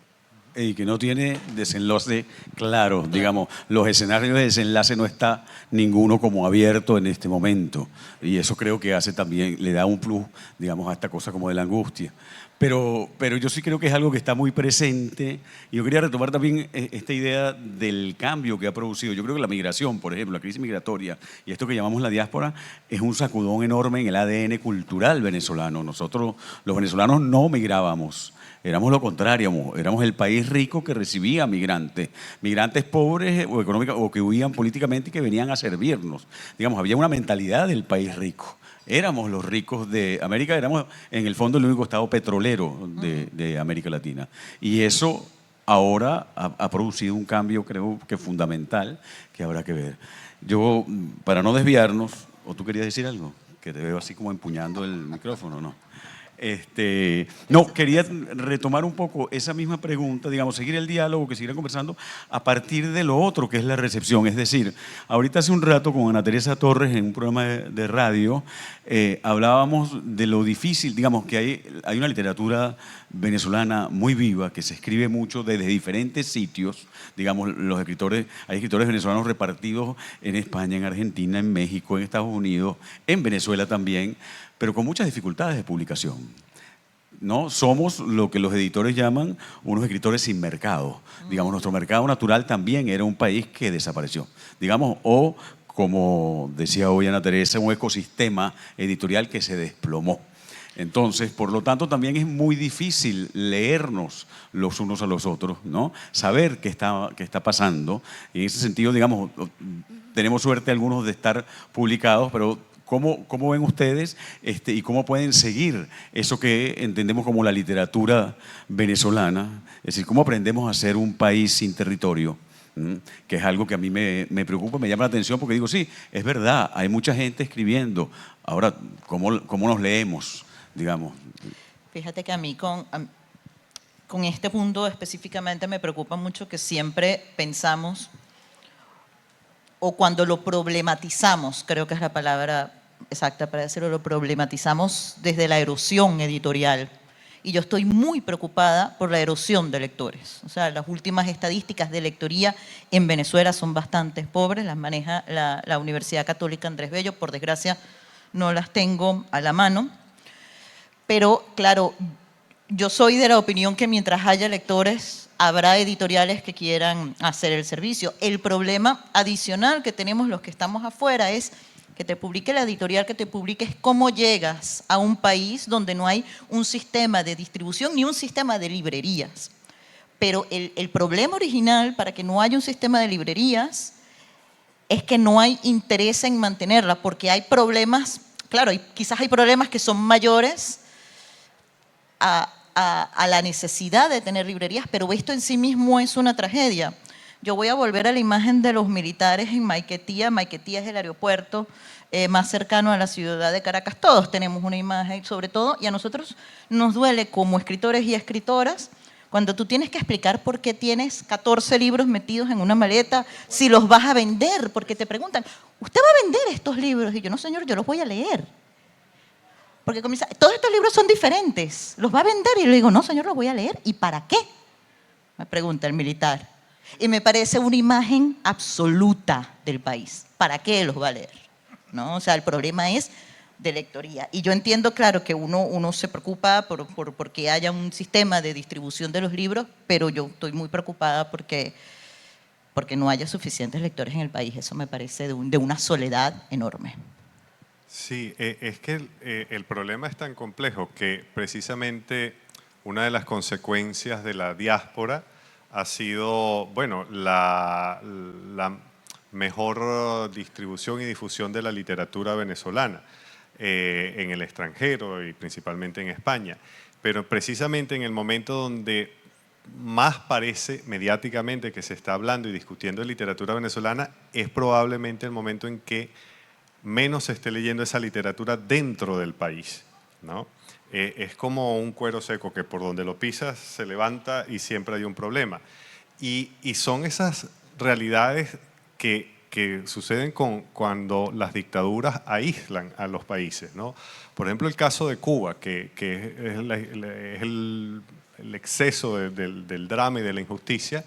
Y que no tiene desenlace claro, digamos, los escenarios de desenlace no está ninguno como abierto en este momento. Y eso creo que hace también, le da un plus, digamos, a esta cosa como de la angustia. Pero yo sí creo que es algo que está muy presente. Y yo quería retomar también esta idea del cambio que ha producido. Yo creo que la migración, por ejemplo, la crisis migratoria y esto que llamamos la diáspora, es un sacudón enorme en el ADN cultural venezolano. Nosotros, los venezolanos, no migrábamos. Éramos lo contrario, éramos el país rico que recibía migrantes, migrantes pobres o económicos o que huían políticamente y que venían a servirnos. Digamos, había una mentalidad del país rico. Éramos los ricos de América, éramos en el fondo el único estado petrolero de América Latina. Y eso ahora ha producido un cambio, creo que fundamental, que habrá que ver. Yo, para no desviarnos, ¿o tú querías decir algo? Que te veo así como empuñando el micrófono, ¿no? No, quería retomar un poco esa misma pregunta, digamos, seguir el diálogo, que siguieran conversando a partir de lo otro que es la recepción. Es decir, ahorita hace un rato con Ana Teresa Torres en un programa de radio hablábamos de lo difícil, digamos, que hay una literatura venezolana muy viva, que se escribe mucho desde diferentes sitios, digamos, hay escritores venezolanos repartidos en España, en Argentina, en México, en Estados Unidos, en Venezuela también, pero con muchas dificultades de publicación. ¿No? Somos lo que los editores llaman unos escritores sin mercado. Digamos, nuestro mercado natural también era un país que desapareció. Digamos, o como decía hoy Ana Teresa, un ecosistema editorial que se desplomó. Entonces, por lo tanto, también es muy difícil leernos los unos a los otros, ¿no? Saber qué está pasando. Y en ese sentido, digamos, tenemos suerte algunos de estar publicados, pero ¿cómo ven ustedes y cómo pueden seguir eso que entendemos como la literatura venezolana? Es decir, ¿cómo aprendemos a ser un país sin territorio? Que es algo que a mí me preocupa, me llama la atención porque digo, sí, es verdad, hay mucha gente escribiendo. Ahora, ¿cómo nos leemos, digamos? Fíjate que a mí con este punto específicamente me preocupa mucho que siempre pensamos, o cuando lo problematizamos, creo que es la palabra exacta para decirlo, lo problematizamos desde la erosión editorial. Y yo estoy muy preocupada por la erosión de lectores. O sea, las últimas estadísticas de lectoría en Venezuela son bastante pobres, las maneja la Universidad Católica Andrés Bello, por desgracia no las tengo a la mano. Pero, claro, yo soy de la opinión que mientras haya lectores, habrá editoriales que quieran hacer el servicio. El problema adicional que tenemos los que estamos afuera es que te publique la editorial, que te publique es cómo llegas a un país donde no hay un sistema de distribución ni un sistema de librerías. Pero el problema original para que no haya un sistema de librerías es que no hay interés en mantenerla, porque hay problemas, claro, quizás hay problemas que son mayores a la necesidad de tener librerías, pero esto en sí mismo es una tragedia. Yo voy a volver a la imagen de los militares en Maiquetía. Maiquetía es el aeropuerto más cercano a la ciudad de Caracas. Todos tenemos una imagen, sobre todo, y a nosotros nos duele como escritores y escritoras cuando tú tienes que explicar por qué tienes 14 libros metidos en una maleta, si los vas a vender, porque te preguntan, ¿usted va a vender estos libros? Y yo, no señor, yo los voy a leer. Porque comienza, todos estos libros son diferentes, ¿los va a vender? Y le digo, no señor, los voy a leer. ¿Y para qué? Me pregunta el militar. Y me parece una imagen absoluta del país. ¿Para qué los va a leer? ¿No? O sea, el problema es de lectoría. Y yo entiendo, claro, que uno se preocupa por que haya un sistema de distribución de los libros, pero yo estoy muy preocupada porque no haya suficientes lectores en el país. Eso me parece de una soledad enorme. Sí, es que el problema es tan complejo que precisamente una de las consecuencias de la diáspora ha sido, bueno, la mejor distribución y difusión de la literatura venezolana en el extranjero y principalmente en España. Pero precisamente en el momento donde más parece mediáticamente que se está hablando y discutiendo de literatura venezolana, es probablemente el momento en que menos se esté leyendo esa literatura dentro del país, ¿no? Es como un cuero seco que por donde lo pisas se levanta y siempre hay un problema. Y son esas realidades que suceden cuando las dictaduras aíslan a los países, ¿no? Por ejemplo, el caso de Cuba, que es el exceso del drama y de la injusticia.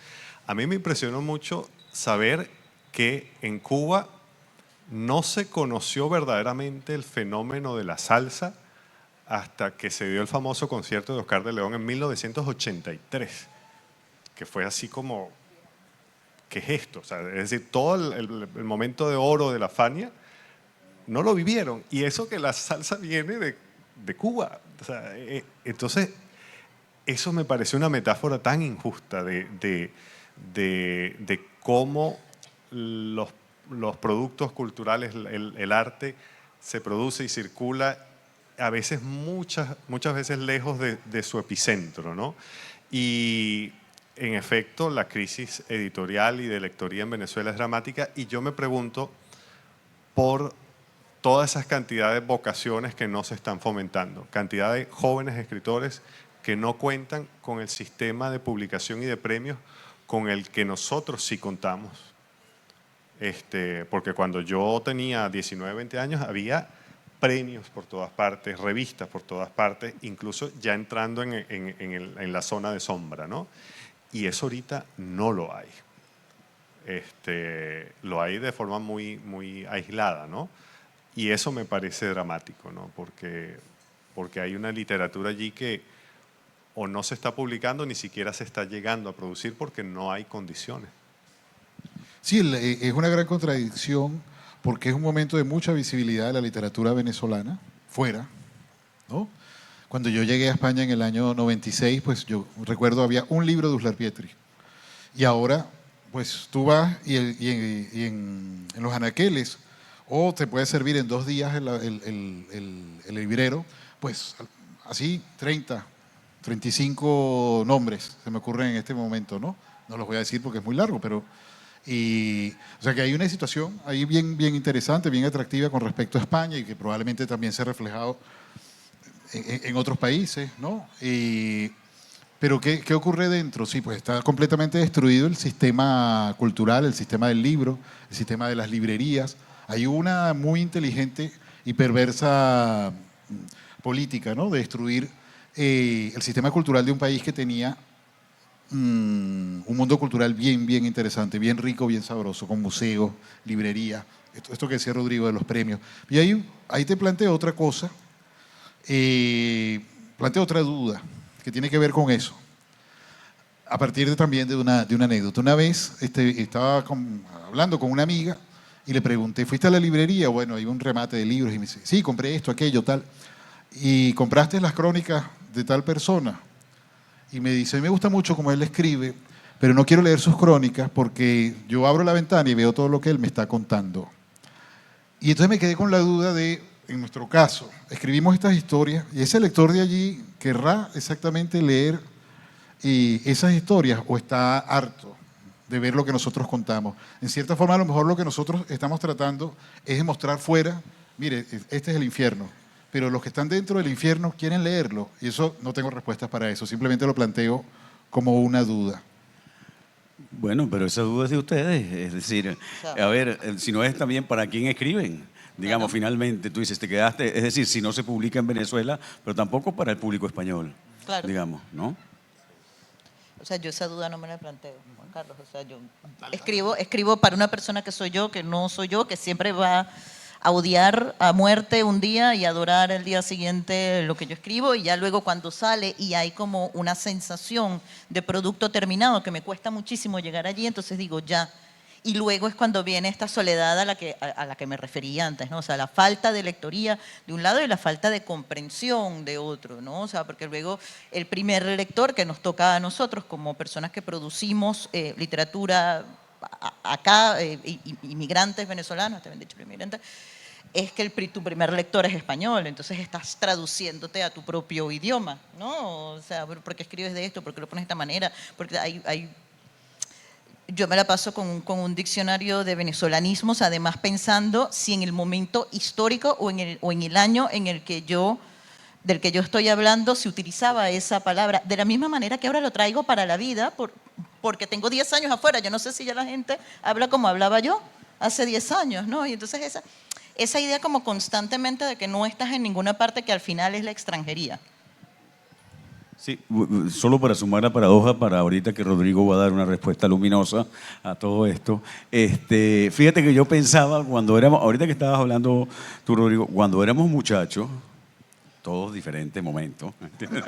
A mí me impresionó mucho saber que en Cuba no se conoció verdaderamente el fenómeno de la salsa hasta que se dio el famoso concierto de Oscar de León en 1983, que fue así como, ¿qué es esto? O sea, es decir, todo el momento de oro de la Fania no lo vivieron. Y eso que la salsa viene de Cuba. O sea, entonces, eso me pareció una metáfora tan injusta de cómo los productos culturales, el arte, se produce y circula a veces, muchas veces lejos de su epicentro, ¿no? Y en efecto, la crisis editorial y de lectoría en Venezuela es dramática, y yo me pregunto por todas esas cantidades de vocaciones que no se están fomentando, cantidad de jóvenes escritores que no cuentan con el sistema de publicación y de premios con el que nosotros sí contamos. Porque cuando yo tenía 19, 20 años había premios por todas partes, revistas por todas partes, incluso ya entrando en la zona de sombra, ¿no? Y eso ahorita no lo hay. Lo hay de forma muy, muy aislada, ¿no? Y eso me parece dramático, ¿no? Porque hay una literatura allí que o no se está publicando, ni siquiera se está llegando a producir porque no hay condiciones. Sí, es una gran contradicción porque es un momento de mucha visibilidad de la literatura venezolana, fuera, ¿no? Cuando yo llegué a España en el año 96, pues yo recuerdo había un libro de Uslar Pietri. Y ahora, pues tú vas y en los anaqueles, o te puede servir en 2 días el librero, pues así 30, 35 nombres se me ocurren en este momento, ¿no? No los voy a decir porque es muy largo, pero... o sea que hay una situación ahí bien interesante, bien atractiva con respecto a España y que probablemente también se ha reflejado en otros países, ¿no? Pero ¿qué ocurre dentro? Sí, pues está completamente destruido el sistema cultural, el sistema del libro, el sistema de las librerías. Hay una muy inteligente y perversa política, ¿no? De destruir el sistema cultural de un país que tenía un mundo cultural bien interesante, bien rico, bien sabroso, con museos, librerías, esto que decía Rodrigo de los premios. Y ahí te planteo otra cosa, planteo otra duda que tiene que ver con eso, a partir también de una anécdota. Una vez estaba hablando con una amiga y le pregunté, ¿fuiste a la librería? Bueno, hay un remate de libros y me dice, sí, compré esto, aquello, tal. ¿Y compraste las crónicas de tal persona? Y me dice, a mí me gusta mucho como él escribe, pero no quiero leer sus crónicas porque yo abro la ventana y veo todo lo que él me está contando. Y entonces me quedé con la duda de, en nuestro caso, escribimos estas historias y ese lector de allí querrá exactamente leer esas historias o está harto de ver lo que nosotros contamos. En cierta forma, a lo mejor lo que nosotros estamos tratando es de mostrar fuera, mire, este es el infierno. Pero los que están dentro del infierno quieren leerlo. Y eso no tengo respuestas para eso. Simplemente lo planteo como una duda. Bueno, pero esa duda es de ustedes. Es decir, a ver, si no es también para quién escriben. Digamos, finalmente, tú dices, te quedaste, es decir, si no se publica en Venezuela, pero tampoco para el público español. Claro. Digamos, ¿no? O sea, yo esa duda no me la planteo, Juan Carlos. O sea, yo escribo para una persona que soy yo, que no soy yo, que siempre va a odiar a muerte un día y adorar el día siguiente lo que yo escribo, y ya luego cuando sale y hay como una sensación de producto terminado que me cuesta muchísimo llegar allí, entonces digo ya. Y luego es cuando viene esta soledad a la que me refería antes, ¿no? O sea, la falta de lectoría de un lado y la falta de comprensión de otro, ¿no? O sea, porque luego el primer lector que nos toca a nosotros como personas que producimos literatura acá, inmigrantes venezolanos, también dicho inmigrantes, es que tu primer lector es español, entonces estás traduciéndote a tu propio idioma, ¿no? O sea, ¿por qué escribes de esto? ¿Por qué lo pones de esta manera? Porque yo me la paso con un diccionario de venezolanismos, además pensando si en el momento histórico o en el año en el que del que yo estoy hablando se utilizaba esa palabra. De la misma manera que ahora lo traigo para la vida, porque tengo 10 años afuera. Yo no sé si ya la gente habla como hablaba yo hace 10 años, ¿no? Y entonces esa idea como constantemente de que no estás en ninguna parte, que al final es la extranjería. Sí, solo para sumar la paradoja, para ahorita que Rodrigo va a dar una respuesta luminosa a todo esto. Fíjate que yo pensaba ahorita que estabas hablando tú, Rodrigo, cuando éramos muchachos, todos diferentes momentos, ¿entiendes?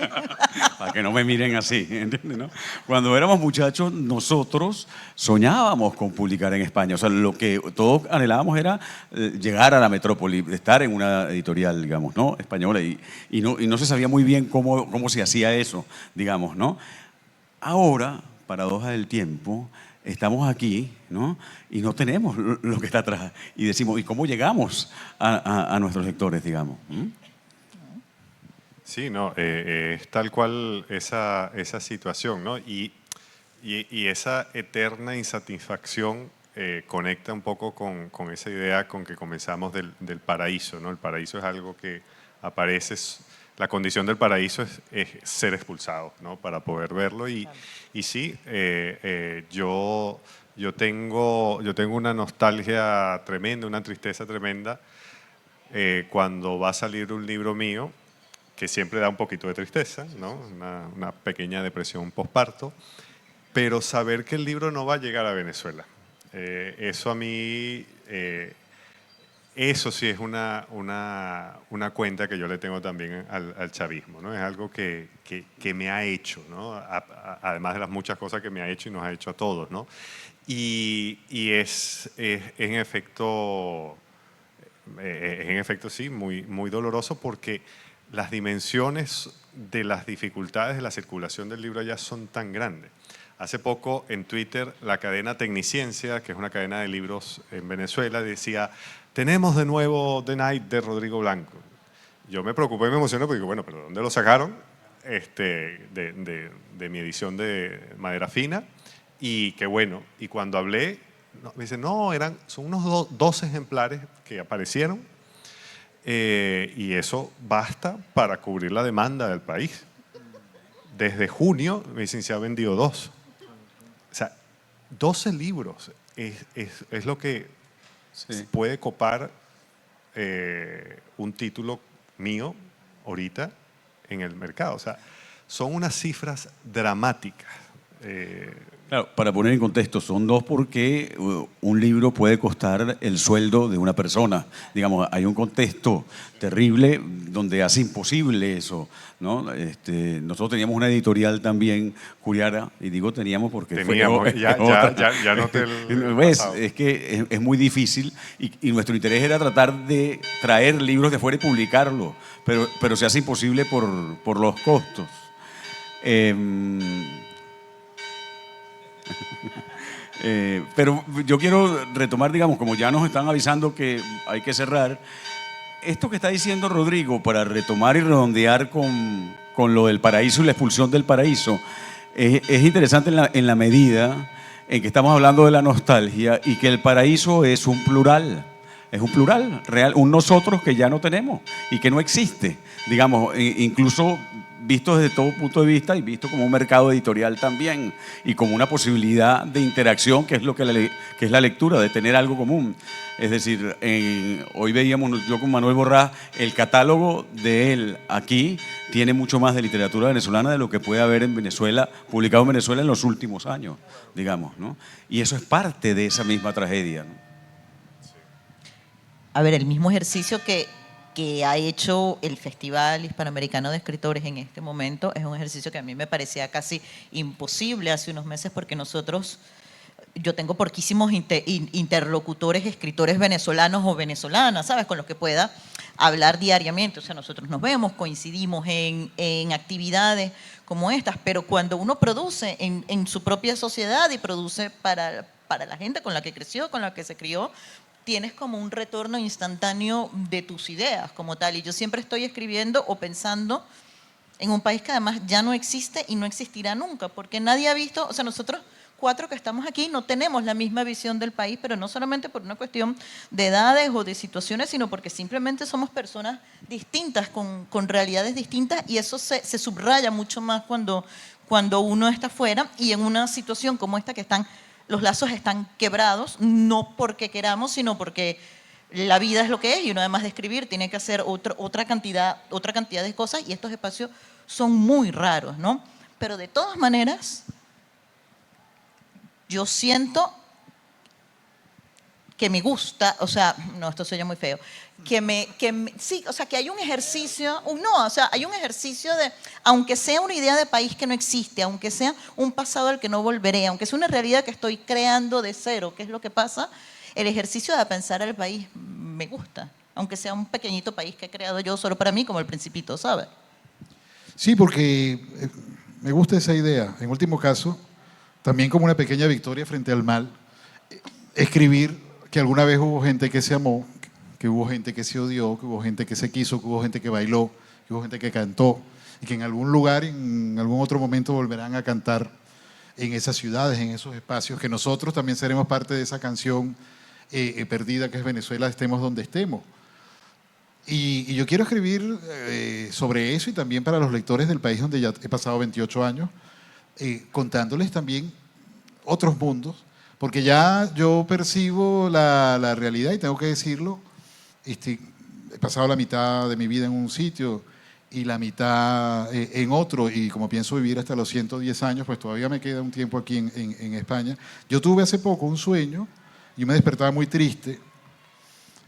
Para que no me miren así, ¿entiendes? ¿No? Cuando éramos muchachos, nosotros soñábamos con publicar en España. O sea, lo que todos anhelábamos era llegar a la metrópoli, estar en una editorial, digamos, ¿no? Española, y no se sabía muy bien cómo se hacía eso, digamos, ¿no? Ahora, paradoja del tiempo, estamos aquí, ¿no? Y no tenemos lo que está atrás. Y decimos, ¿y cómo llegamos a nuestros lectores, digamos? Sí, no, es tal cual esa situación, ¿no? Y esa eterna insatisfacción conecta un poco con esa idea con que comenzamos del paraíso, ¿no? El paraíso es algo que aparece, la condición del paraíso es ser expulsado, ¿no? Para poder verlo. Y sí, yo tengo una nostalgia tremenda, una tristeza tremenda cuando va a salir un libro mío, que siempre da un poquito de tristeza, ¿no? Una pequeña depresión postparto, pero saber que el libro no va a llegar a Venezuela. Eso a mí, eso sí es una cuenta que yo le tengo también al chavismo, ¿no? Es algo que me ha hecho, ¿no? Además de las muchas cosas que me ha hecho y nos ha hecho a todos, ¿no? Y es en efecto sí, muy doloroso, porque las dimensiones de las dificultades de la circulación del libro allá son tan grandes. Hace poco en Twitter la cadena Tecniciencia, que es una cadena de libros en Venezuela, decía, tenemos de nuevo The Night de Rodrigo Blanco. Yo me preocupé y me emocioné porque digo, bueno, ¿pero dónde lo sacaron? De mi edición de madera fina. Y qué bueno. Y cuando hablé, me dicen, no, son unos 12 ejemplares que aparecieron. Y eso basta para cubrir la demanda del país. Desde junio, me dicen, se ha vendido 2. O sea, 12 libros es lo que puede copar un título mío ahorita en el mercado. O sea, son unas cifras dramáticas. Claro, para poner en contexto, son 2 porque un libro puede costar el sueldo de una persona. Digamos, hay un contexto terrible donde hace imposible eso, ¿no? Nosotros teníamos una editorial también, Curiara, y digo teníamos porque teníamos, ya noté el ¿ves? pasado. Es que es muy difícil y nuestro interés era tratar de traer libros de fuera y publicarlos, pero se hace imposible por los costos. Pero yo quiero retomar, digamos, como ya nos están avisando que hay que cerrar, esto que está diciendo Rodrigo, para retomar y redondear con lo del paraíso y la expulsión del paraíso, es interesante en la medida en que estamos hablando de la nostalgia y que el paraíso es un plural real, un nosotros que ya no tenemos y que no existe, digamos, incluso visto desde todo punto de vista y visto como un mercado editorial también y como una posibilidad de interacción, que es lo que es la lectura, de tener algo común. Es decir, hoy veíamos, yo con Manuel Borrás, el catálogo de él aquí tiene mucho más de literatura venezolana de lo que puede haber en Venezuela, publicado en Venezuela en los últimos años, digamos, ¿no? Y eso es parte de esa misma tragedia, ¿no? A ver, el mismo ejercicio que ha hecho el Festival Hispanoamericano de Escritores en este momento es un ejercicio que a mí me parecía casi imposible hace unos meses, porque yo tengo poquísimos interlocutores, escritores venezolanos o venezolanas, ¿sabes? Con los que pueda hablar diariamente. O sea, nosotros nos vemos, coincidimos en actividades como estas, pero cuando uno produce en su propia sociedad y produce para la gente con la que creció, con la que se crió, tienes como un retorno instantáneo de tus ideas como tal. Y yo siempre estoy escribiendo o pensando en un país que además ya no existe y no existirá nunca, porque nadie ha visto, o sea, nosotros 4 que estamos aquí no tenemos la misma visión del país, pero no solamente por una cuestión de edades o de situaciones, sino porque simplemente somos personas distintas, con realidades distintas, y eso se subraya mucho más cuando uno está fuera y en una situación como esta que los lazos están quebrados, no porque queramos, sino porque la vida es lo que es y uno además de escribir tiene que hacer otra cantidad de cosas y estos espacios son muy raros, ¿no? Pero de todas maneras, yo siento que me gusta, o sea, no, esto se oye muy feo, sí, o sea, que hay un ejercicio, hay un ejercicio de, aunque sea una idea de país que no existe, aunque sea un pasado al que no volveré, aunque sea una realidad que estoy creando de cero, ¿qué es lo que pasa? El ejercicio de pensar al país me gusta, aunque sea un pequeñito país que he creado yo solo para mí, como El Principito, ¿sabes? Sí, porque me gusta esa idea. En último caso, también como una pequeña victoria frente al mal, escribir que alguna vez hubo gente que se amó, que hubo gente que se odió, que hubo gente que se quiso, que hubo gente que bailó, que hubo gente que cantó, y que en algún lugar, en algún otro momento volverán a cantar en esas ciudades, en esos espacios, que nosotros también seremos parte de esa canción perdida que es Venezuela, estemos donde estemos. Y yo quiero escribir sobre eso y también para los lectores del país donde ya he pasado 28 años, contándoles también otros mundos, porque ya yo percibo la realidad y tengo que decirlo, he pasado la mitad de mi vida en un sitio y la mitad en otro, y como pienso vivir hasta los 110 años, pues todavía me queda un tiempo aquí en España. Yo tuve hace poco un sueño, yo me despertaba muy triste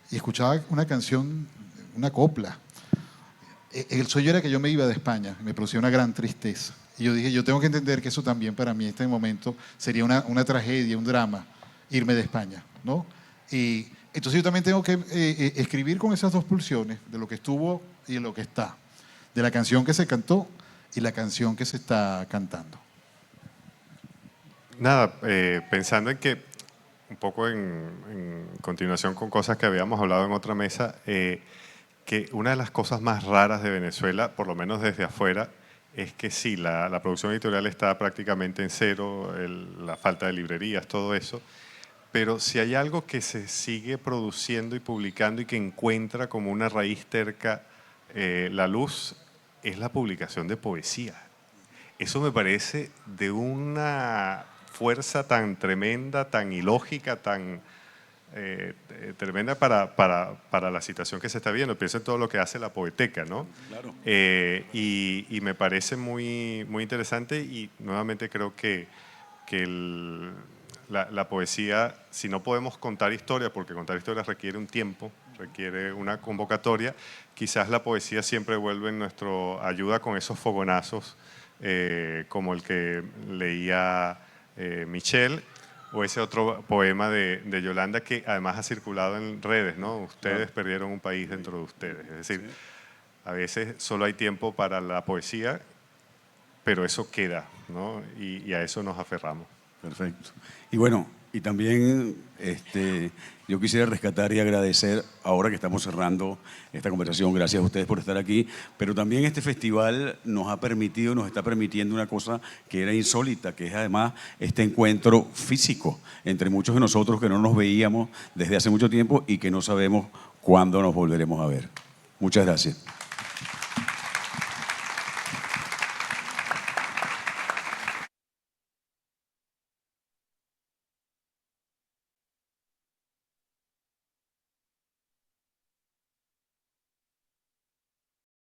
y escuchaba una canción, una copla. El sueño era que yo me iba de España, me producía una gran tristeza. Y yo dije, yo tengo que entender que eso también para mí en este momento sería una tragedia, un drama, irme de España, ¿no? Y entonces yo también tengo que escribir con esas dos pulsiones, de lo que estuvo y de lo que está, de la canción que se cantó y la canción que se está cantando. Nada, pensando en que, un poco en continuación con cosas que habíamos hablado en otra mesa, que una de las cosas más raras de Venezuela, por lo menos desde afuera, es que sí, la producción editorial está prácticamente en cero, la falta de librerías, todo eso, pero si hay algo que se sigue produciendo y publicando y que encuentra como una raíz terca la luz, es la publicación de poesía. Eso me parece de una fuerza tan tremenda, tan ilógica, tan tremenda para la situación que se está viendo. Pienso en todo lo que hace la Poeteca, ¿no? Claro. Y me parece muy, muy interesante y nuevamente creo que la poesía, si no podemos contar historias, porque contar historias requiere un tiempo, requiere una convocatoria, quizás la poesía siempre vuelve en nuestra ayuda con esos fogonazos, como el que leía Michel, o ese otro poema de Yolanda que además ha circulado en redes, ¿no? Ustedes perdieron un país dentro de ustedes. Es decir, a veces solo hay tiempo para la poesía, pero eso queda, ¿no? Y a eso nos aferramos. Perfecto. Y bueno, y también yo quisiera rescatar y agradecer, ahora que estamos cerrando esta conversación, gracias a ustedes por estar aquí, pero también este festival nos está permitiendo una cosa que era insólita, que es además este encuentro físico entre muchos de nosotros que no nos veíamos desde hace mucho tiempo y que no sabemos cuándo nos volveremos a ver. Muchas gracias.